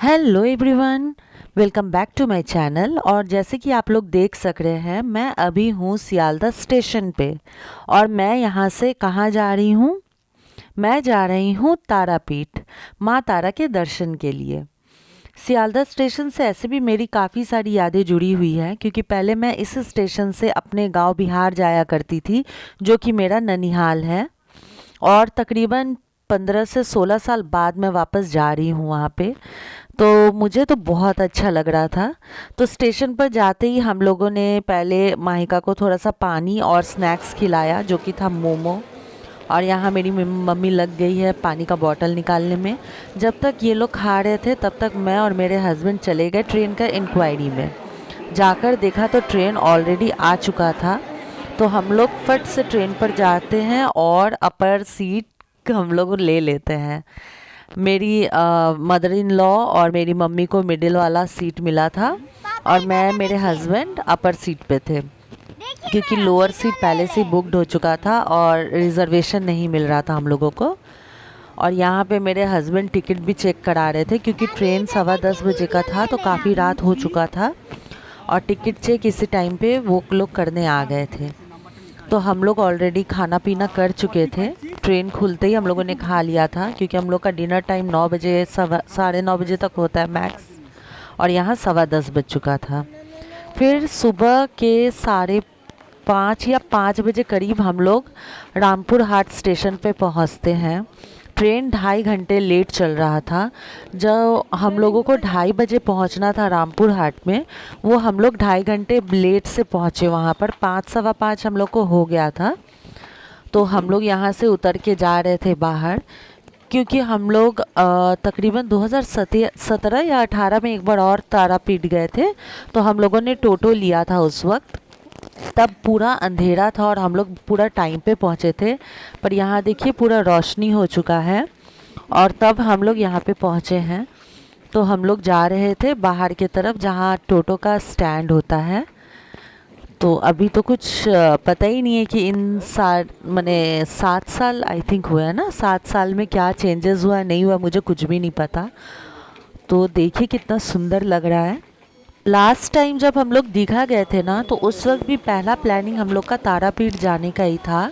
Hello everyone, welcome back to my channel. और जैसे कि आप लोग देख सक रहे हैं, मैं अभी हूँ सियालदह स्टेशन पे। और मैं यहाँ से कहाँ जा रही हूँ? मैं जा रही हूँ तारापीठ, माँ तारा के दर्शन के लिए। सियालदह स्टेशन से ऐसे भी मेरी काफ़ी सारी यादें जुड़ी हुई हैं, क्योंकि पहले मैं इस स्टेशन से अपने गांव बिहार जाया करती थी, जो कि मेरा ननिहाल है। और तकरीबन 15 से 16 साल बाद मैं वापस जा रही हूँ वहाँ पे। तो मुझे तो बहुत अच्छा लग रहा था। तो स्टेशन पर जाते ही हम लोगों ने पहले माहिका को थोड़ा सा पानी और स्नैक्स खिलाया, जो कि था मोमो। और यहाँ मेरी मम्मी लग गई है पानी का बॉटल निकालने में। जब तक ये लोग खा रहे थे तब तक मैं और मेरे हस्बैंड चले गए ट्रेन का इंक्वायरी में। जाकर देखा तो ट्रेन ऑलरेडी आ चुका था। तो हम लोग फट से ट्रेन पर जाते हैं और अपर सीट हम लोग ले लेते हैं। मेरी मदर इन लॉ और मेरी मम्मी को मिडिल वाला सीट मिला था, और मैं मेरे हस्बैंड अपर सीट पे थे, क्योंकि लोअर सीट पहले से बुकड हो चुका था और रिजर्वेशन नहीं मिल रहा था हम लोगों को। और यहाँ पे मेरे हस्बैंड टिकट भी चेक करा रहे थे, क्योंकि ट्रेन 10:15 का था, तो काफ़ी रात हो चुका था। और टिकट चेक इसी टाइम पे वो लोग करने आ गए थे। तो हम लोग ऑलरेडी खाना पीना कर चुके थे। ट्रेन खुलते ही हम लोगों ने खा लिया था, क्योंकि हम लोग का डिनर टाइम 9 बजे 9:30 तक होता है मैक्स। और यहाँ 10:15 बज चुका था। फिर सुबह के 5:30 या 5 बजे करीब हम लोग रामपुर हाट स्टेशन पे पहुँचते हैं। ट्रेन 2.5 घंटे लेट चल रहा था। जो हम लोगों को 2:30 बजे पहुंचना था रामपुर हाट में, वो हम लोग 2.5 घंटे लेट से पहुंचे वहां पर। 5 सवा 5 हम लोग को हो गया था। तो हम लोग यहाँ से उतर के जा रहे थे बाहर, क्योंकि हम लोग तकरीबन 2017 या 18 में एक बार और तारापीठ गए थे। तो हम लोगों ने टोटो लिया था उस वक्त। तब पूरा अंधेरा था और हम लोग पूरा टाइम पे पहुँचे थे। पर यहाँ देखिए पूरा रोशनी हो चुका है, और तब हम लोग यहाँ पे पहुँचे हैं। तो हम लोग जा रहे थे बाहर की तरफ, जहाँ टोटो का स्टैंड होता है। तो अभी तो कुछ पता ही नहीं है कि इन मैंने 7 साल आई थिंक हुआ है ना, 7 साल में क्या चेंजेस हुआ नहीं हुआ मुझे कुछ भी नहीं पता। तो देखिए कितना सुंदर लग रहा है। लास्ट टाइम जब हम लोग दीघा गए थे ना, तो उस वक्त भी पहला प्लानिंग हम लोग का तारापीठ जाने का ही था।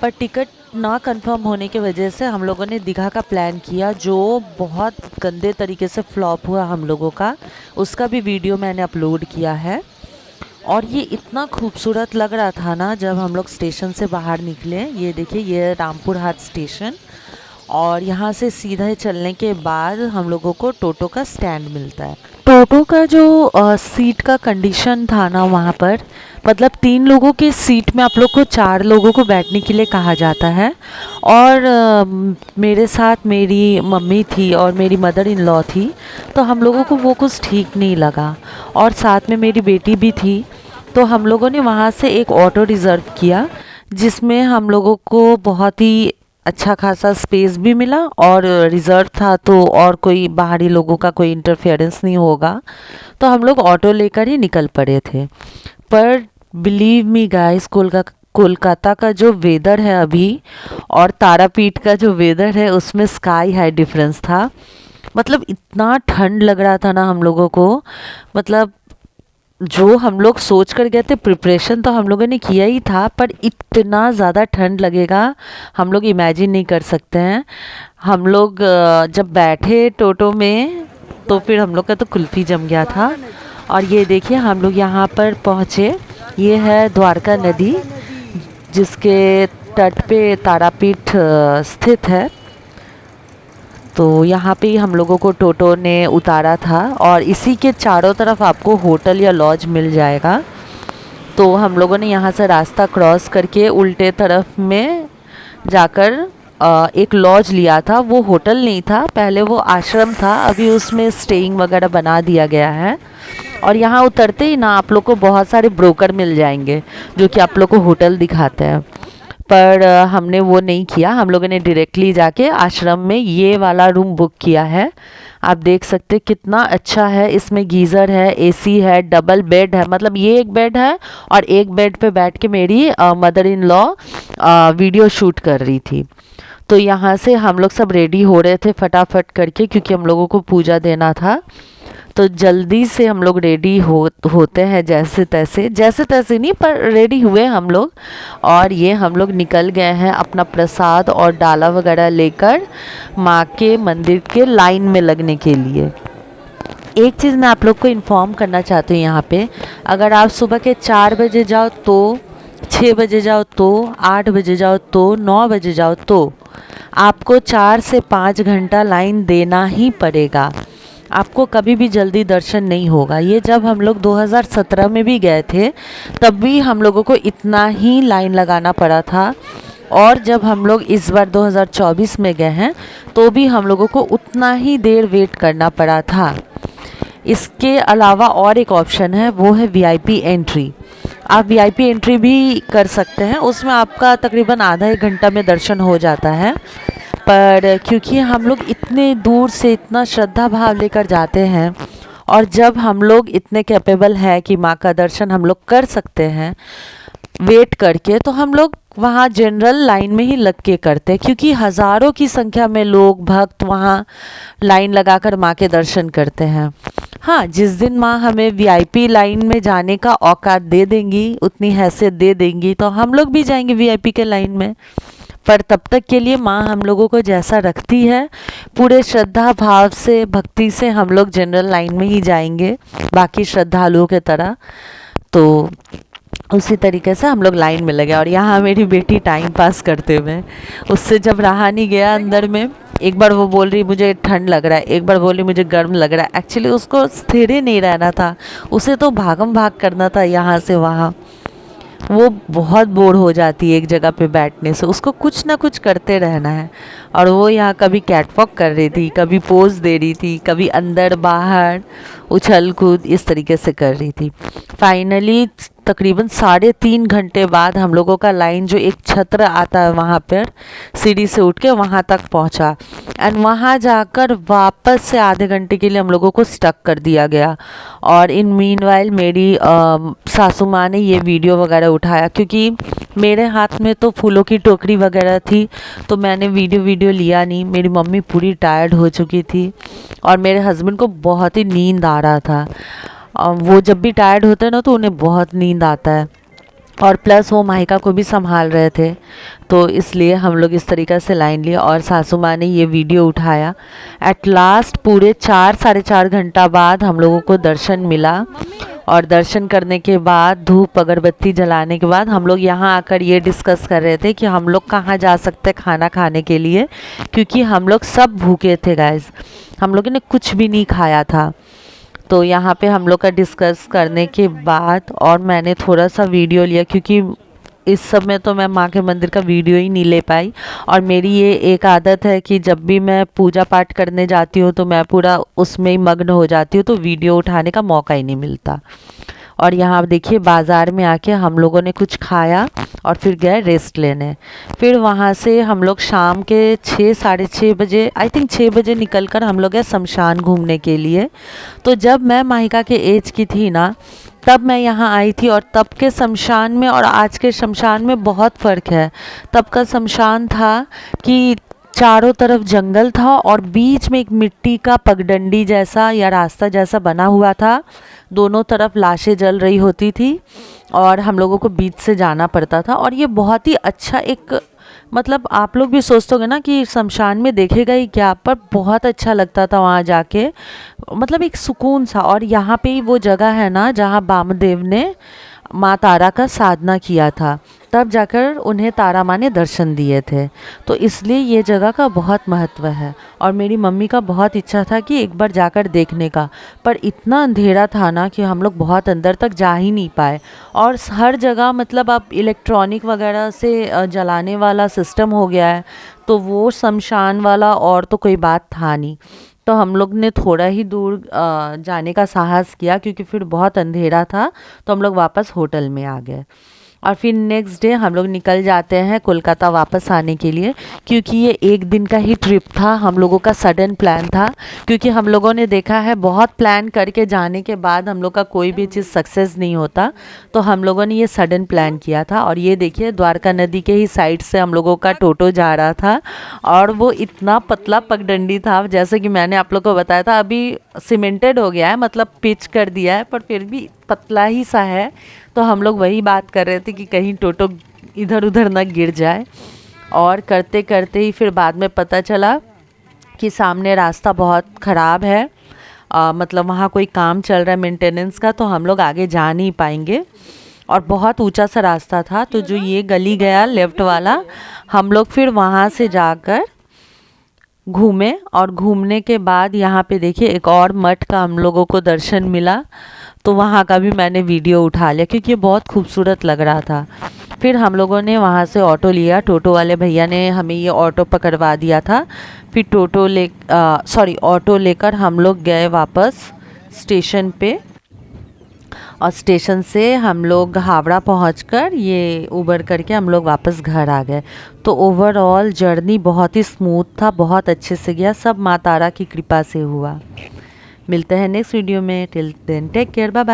पर टिकट ना कंफर्म होने की वजह से हम लोगों ने दीघा का प्लान किया, जो बहुत गंदे तरीके से फ्लॉप हुआ हम लोगों का। उसका भी वीडियो मैंने अपलोड किया है। और ये इतना खूबसूरत लग रहा था ना जब हम लोग स्टेशन से बाहर निकले। ये देखिए, ये रामपुर हाट स्टेशन, और यहाँ से सीधे चलने के बाद हम लोगों को टोटो का स्टैंड मिलता है। टोटो का जो सीट का कंडीशन था ना वहाँ पर, मतलब 3 लोगों के सीट में आप लोग को 4 लोगों को बैठने के लिए कहा जाता है। और मेरे साथ मेरी मम्मी थी और मेरी मदर इन लॉ थी। तो हम लोगों को वो कुछ ठीक नहीं लगा, और साथ में मेरी बेटी भी थी। तो हम लोगों ने वहाँ से एक ऑटो रिज़र्व किया, जिसमें हम लोगों को बहुत ही अच्छा खासा स्पेस भी मिला, और रिज़र्व था तो और कोई बाहरी लोगों का कोई इंटरफेरेंस नहीं होगा। तो हम लोग ऑटो लेकर ही निकल पड़े थे। पर बिलीव मी गाइस, कोलकाता का जो वेदर है अभी और तारापीठ का जो वेदर है, उसमें स्काई हाई डिफरेंस था। मतलब इतना ठंड लग रहा था ना हम लोगों को। मतलब जो हम लोग सोच कर गए थे, प्रिपरेशन तो हम लोगों ने किया ही था, पर इतना ज़्यादा ठंड लगेगा हम लोग इमेजिन नहीं कर सकते हैं। हम लोग जब बैठे टोटो में, तो फिर हम लोग का तो कुल्फ़ी जम गया था। और ये देखिए हम लोग यहाँ पर पहुँचे। ये है द्वारका नदी, जिसके तट पे तारापीठ स्थित है। तो यहाँ पे ही हम लोगों को टोटो ने उतारा था, और इसी के चारों तरफ आपको होटल या लॉज मिल जाएगा। तो हम लोगों ने यहाँ से रास्ता क्रॉस करके उल्टे तरफ में जाकर एक लॉज लिया था। वो होटल नहीं था, पहले वो आश्रम था, अभी उसमें स्टेइंग वगैरह बना दिया गया है। और यहाँ उतरते ही ना आप लोग को बहुत सारे ब्रोकर मिल जाएंगे, जो कि आप लोग को होटल दिखाते हैं। पर हमने वो नहीं किया। हम लोगों ने डायरेक्टली जाके आश्रम में ये वाला रूम बुक किया है। आप देख सकते कितना अच्छा है। इसमें गीज़र है, एसी है, डबल बेड है। मतलब ये एक बेड है, और एक बेड पे बैठ के मेरी mother in law video shoot कर रही थी। तो यहाँ से हम लोग सब रेडी हो रहे थे फटाफट करके, क्योंकि हम लोगों को पूजा देना था। तो जल्दी से हम लोग रेडी होते हैं, जैसे तैसे नहीं पर रेडी हुए हम लोग। और ये हम लोग निकल गए हैं अपना प्रसाद और डाला वगैरह लेकर माँ के मंदिर के लाइन में लगने के लिए। एक चीज़ मैं आप लोग को इन्फॉर्म करना चाहती हूँ यहाँ पे, अगर आप सुबह के 4 बजे जाओ तो, 6 बजे जाओ तो, 8 बजे जाओ तो, 9 बजे जाओ तो, आपको 4 से 5 घंटा लाइन देना ही पड़ेगा। आपको कभी भी जल्दी दर्शन नहीं होगा। ये जब हम लोग 2017 में भी गए थे तब भी हम लोगों को इतना ही लाइन लगाना पड़ा था, और जब हम लोग इस बार 2024 में गए हैं तो भी हम लोगों को उतना ही देर वेट करना पड़ा था। इसके अलावा और एक ऑप्शन है, वो है वीआईपी एंट्री। आप वीआईपी एंट्री भी कर सकते हैं, उसमें आपका तकरीबन आधा 1 घंटा में दर्शन हो जाता है। पर क्योंकि हम लोग इतने दूर से इतना श्रद्धा भाव लेकर जाते हैं, और जब हम लोग इतने कैपेबल हैं कि माँ का दर्शन हम लोग कर सकते हैं वेट करके, तो हम लोग वहाँ जनरल लाइन में ही लग के करते हैं, क्योंकि हज़ारों की संख्या में लोग भक्त वहाँ लाइन लगाकर माँ के दर्शन करते हैं। हाँ, जिस दिन माँ हमें वीआईपी लाइन में जाने का औकात दे देंगी, उतनी हैसियत दे देंगी, तो हम लोग भी जाएंगे वीआईपी के लाइन में। पर तब तक के लिए माँ हम लोगों को जैसा रखती है, पूरे श्रद्धा भाव से भक्ति से हम लोग जनरल लाइन में ही जाएंगे बाकी श्रद्धालुओं के तरह। तो उसी तरीके से हम लोग लाइन में लगे। और यहाँ मेरी बेटी टाइम पास करते हुए, उससे जब रहा नहीं गया अंदर में, एक बार वो बोल रही मुझे ठंड लग रहा है, एक बार बोल रही मुझे गर्म लग रहा है। एक्चुअली उसको स्थिर ही नहीं रहना था, उसे तो भागम भाग करना था यहाँ से वहाँ। वो बहुत बोर हो जाती है एक जगह पे बैठने से, उसको कुछ ना कुछ करते रहना है। और वो यहाँ कभी कैटवॉक कर रही थी, कभी पोज दे रही थी, कभी अंदर बाहर उछल कूद इस तरीके से कर रही थी। फाइनली तकरीबन 3.5 घंटे बाद हम लोगों का लाइन, जो एक छत्र आता है वहाँ पर सीढ़ी से उठ के वहाँ तक पहुँचा, एंड वहाँ जाकर वापस से आधे घंटे के लिए हम लोगों को स्टक कर दिया गया। और इन मीनवाइल मेरी सासू माँ ने ये वीडियो वगैरह उठाया, क्योंकि मेरे हाथ में तो फूलों की टोकरी वगैरह थी, तो मैंने वीडियो लिया नहीं। मेरी मम्मी पूरी टायर्ड हो चुकी थी, और मेरे हस्बैंड को बहुत ही नींद आ रहा था। वो जब भी टायर्ड होते हैं ना तो उन्हें बहुत नींद आता है, और प्लस वो माहिका को भी संभाल रहे थे, तो इसलिए हम लोग इस तरीक़े से लाइन लिया और सासू माँ ने ये वीडियो उठाया। एट लास्ट पूरे 4-4.5 घंटा बाद हम लोगों को दर्शन मिला, और दर्शन करने के बाद धूप अगरबत्ती जलाने के बाद हम लोग यहाँ आकर ये डिस्कस कर रहे थे कि हम लोग कहाँ जा सकते हैं खाना खाने के लिए, क्योंकि हम लोग सब भूखे थे गाइस, हम लोगों ने कुछ भी नहीं खाया था। तो यहाँ पे हम लोग का डिस्कस करने के बाद, और मैंने थोड़ा सा वीडियो लिया, क्योंकि इस सब में तो मैं माँ के मंदिर का वीडियो ही नहीं ले पाई। और मेरी ये एक आदत है कि जब भी मैं पूजा पाठ करने जाती हूँ तो मैं पूरा उसमें ही मग्न हो जाती हूँ, तो वीडियो उठाने का मौका ही नहीं मिलता। और यहाँ आप देखिए बाज़ार में आके हम लोगों ने कुछ खाया और फिर गए रेस्ट लेने। फिर वहाँ से हम लोग शाम के 6-6:30 बजे, आई थिंक 6 बजे निकल कर हम लोग गए शमशान घूमने के लिए। तो जब मैं माहिका के एज की थी ना, तब मैं यहाँ आई थी, और तब के शमशान में और आज के शमशान में बहुत फ़र्क है। तब का शमशान था कि चारों तरफ जंगल था, और बीच में एक मिट्टी का पगडंडी जैसा या रास्ता जैसा बना हुआ था, दोनों तरफ लाशें जल रही होती थी, और हम लोगों को बीच से जाना पड़ता था। और ये बहुत ही अच्छा एक, मतलब आप लोग भी सोचते होंगे ना कि शमशान में देखेगा ही क्या, पर बहुत अच्छा लगता था वहाँ जाके, मतलब एक सुकून सा। और यहाँ पे ही वो जगह है ना जहाँ वामदेव ने माँ तारा का साधना किया था, तब जाकर उन्हें तारा माँ ने दर्शन दिए थे, तो इसलिए ये जगह का बहुत महत्व है। और मेरी मम्मी का बहुत इच्छा था कि एक बार जाकर देखने का, पर इतना अंधेरा था ना कि हम लोग बहुत अंदर तक जा ही नहीं पाए। और हर जगह मतलब अब इलेक्ट्रॉनिक वगैरह से जलाने वाला सिस्टम हो गया है, तो वो शमशान वाला और तो कोई बात था नहीं। तो हम लोग ने थोड़ा ही दूर जाने का साहस किया, क्योंकि फिर बहुत अंधेरा था, तो हम लोग वापस होटल में आ गए। और फिर नेक्स्ट डे हम लोग निकल जाते हैं कोलकाता वापस आने के लिए, क्योंकि ये एक दिन का ही ट्रिप था, हम लोगों का सडन प्लान था। क्योंकि हम लोगों ने देखा है बहुत प्लान करके जाने के बाद हम लोग का कोई भी चीज़ सक्सेस नहीं होता, तो हम लोगों ने ये सडन प्लान किया था। और ये देखिए द्वारका नदी के ही साइड से हम लोगों का टोटो जा रहा था, और वो इतना पतला पगडंडी था, जैसे कि मैंने आप लोग को बताया था, अभी सीमेंटेड हो गया है, मतलब पिच कर दिया है, पर फिर भी पतला ही सा है। तो हम लोग वही बात कर रहे थे कि कहीं टोटो इधर उधर ना गिर जाए। और करते करते ही फिर बाद में पता चला कि सामने रास्ता बहुत ख़राब है, मतलब वहाँ कोई काम चल रहा है मेंटेनेंस का, तो हम लोग आगे जा नहीं पाएंगे। और बहुत ऊंचा सा रास्ता था, तो जो ये गली गया लेफ़्ट वाला, हम लोग फिर वहाँ से जाकर घूमे। और घूमने के बाद यहाँ पे देखिए एक और मठ का हम लोगों को दर्शन मिला, तो वहाँ का भी मैंने वीडियो उठा लिया क्योंकि ये बहुत खूबसूरत लग रहा था। फिर हम लोगों ने वहाँ से ऑटो लिया, टोटो वाले भैया ने हमें ये ऑटो पकड़वा दिया था। फिर ऑटो लेकर हम लोग गए वापस स्टेशन पे, और स्टेशन से हम लोग हावड़ा पहुंचकर ये उबर करके हम लोग वापस घर आ गए। तो ओवरऑल जर्नी बहुत ही स्मूथ था, बहुत अच्छे से गया, सब माँ तारा की कृपा से हुआ। मिलते हैं नेक्स्ट वीडियो में, till then take care, bye bye.